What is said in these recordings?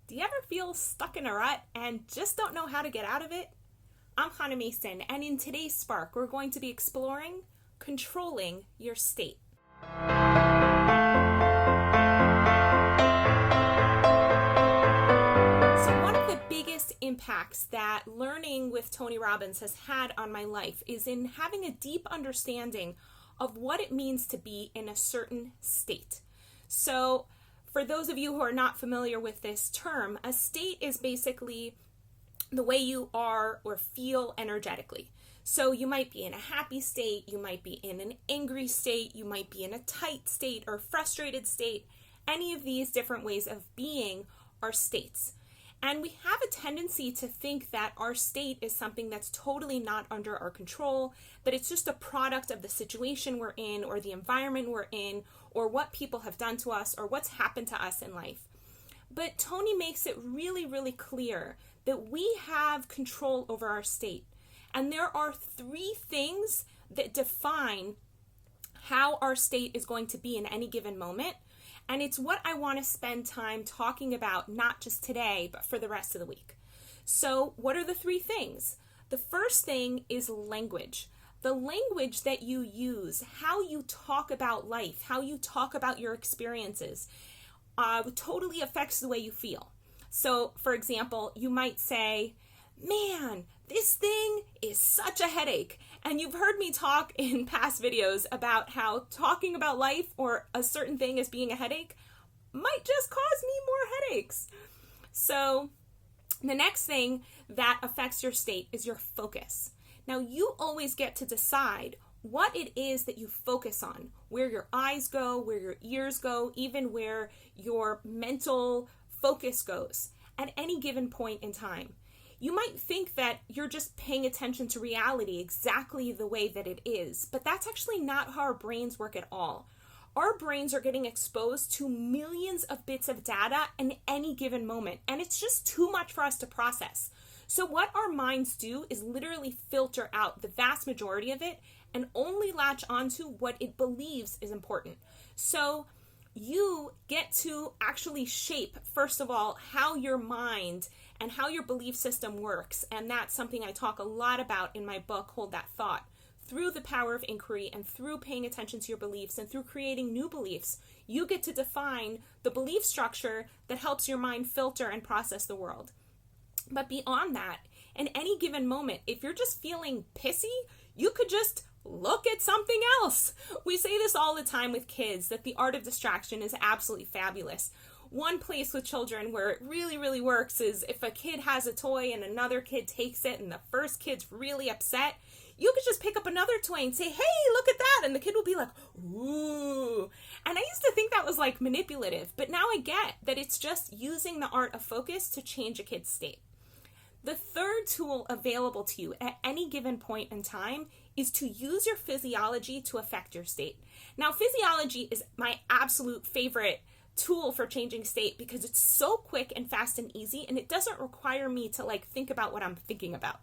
Do you ever feel stuck in a rut and just don't know how to get out of it? I'm Hannah Mason, and in today's Spark, we're going to be exploring controlling your state. So one of the biggest impacts that learning with Tony Robbins has had on my life is in having a deep understanding of what it means to be in a certain state. So for those of you who are not familiar with this term, a state is basically the way you are or feel energetically. So you might be in a happy state, you might be in an angry state, you might be in a tight state or frustrated state. Any of these different ways of being are states. And we have a tendency to think that our state is something that's totally not under our control, that it's just a product of the situation we're in or the environment we're in or what people have done to us or what's happened to us in life. But Tony makes it really, really clear that we have control over our state. And there are three things that define how our state is going to be in any given moment. And it's what I want to spend time talking about, not just today, but for the rest of the week. So what are the three things? The first thing is language. The language that you use, how you talk about life, how you talk about your experiences, totally affects the way you feel. So, for example, you might say, man, this thing is such a headache. And you've heard me talk in past videos about how talking about life or a certain thing as being a headache might just cause me more headaches. So the next thing that affects your state is your focus. Now, you always get to decide what it is that you focus on, where your eyes go, where your ears go, even where your mental focus goes at any given point in time. You might think that you're just paying attention to reality exactly the way that it is, but that's actually not how our brains work at all. Our brains are getting exposed to millions of bits of data in any given moment, and it's just too much for us to process. So what our minds do is literally filter out the vast majority of it and only latch onto what it believes is important. So you get to actually shape, first of all, how your mind and how your belief system works. And that's something I talk a lot about in my book, Hold That Thought. Through the power of inquiry and through paying attention to your beliefs and through creating new beliefs, you get to define the belief structure that helps your mind filter and process the world. But beyond that, in any given moment, if you're just feeling pissy, you could just look at something else. We say this all the time with kids, that the art of distraction is absolutely fabulous. One place with children where it really, really works is if a kid has a toy and another kid takes it and the first kid's really upset, you could just pick up another toy and say, hey, look at that. And the kid will be like, ooh. And I used to think that was like manipulative, but now I get that it's just using the art of focus to change a kid's state. The third tool available to you at any given point in time is to use your physiology to affect your state. Now, physiology is my absolute favorite tool for changing state because it's so quick and fast and easy, and it doesn't require me to think about what I'm thinking about.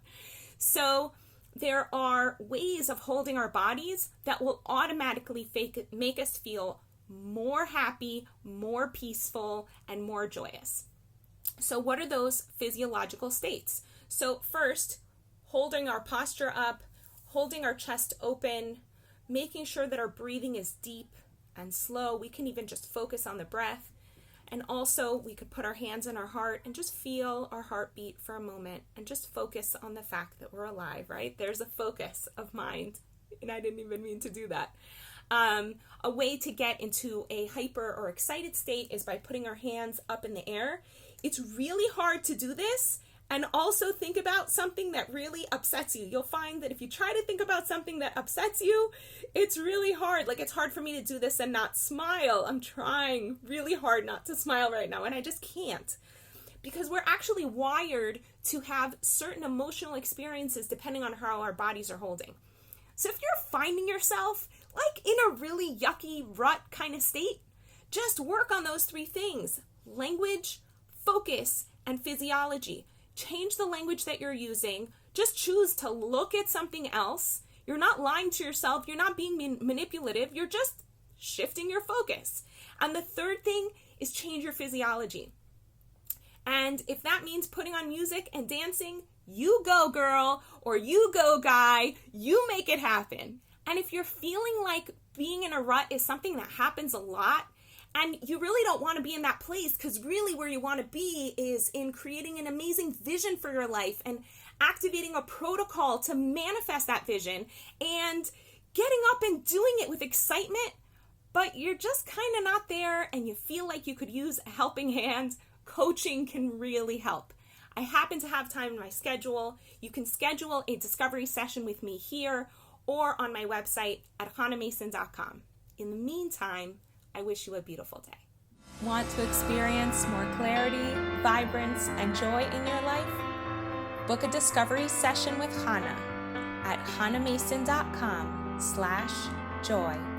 So there are ways of holding our bodies that will automatically make us feel more happy, more peaceful, and more joyous. So what are those physiological states? So first, holding our posture up, holding our chest open, making sure that our breathing is deep and slow. We can even just focus on the breath. And also we could put our hands on our heart and just feel our heartbeat for a moment and just focus on the fact that we're alive, right? There's a focus of mind. And I didn't even mean to do that. A way to get into a hyper or excited state is by putting our hands up in the air. It's really hard to do this and also think about something that really upsets you. You'll find that if you try to think about something that upsets you, it's really hard. It's hard for me to do this and not smile. I'm trying really hard not to smile right now, and I just can't. Because we're actually wired to have certain emotional experiences depending on how our bodies are holding. So if you're finding yourself in a really yucky rut kind of state, just work on those three things: language, focus, and physiology. Change the language that you're using. Just choose to look at something else. You're not lying to yourself. You're not being manipulative. You're just shifting your focus. And the third thing is change your physiology. And And if that means putting on music and dancing, you go girl, or you go guy, you make it happen. And if you're feeling like being in a rut is something that happens a lot, and you really don't want to be in that place, because really where you want to be is in creating an amazing vision for your life and activating a protocol to manifest that vision and getting up and doing it with excitement, but you're just kind of not there and you feel like you could use a helping hand, coaching can really help. I happen to have time in my schedule. You can schedule a discovery session with me here or on my website at hanamason.com. In the meantime, I wish you a beautiful day. Want to experience more clarity, vibrance, and joy in your life? Book a discovery session with Hana at hanamason.com/joy.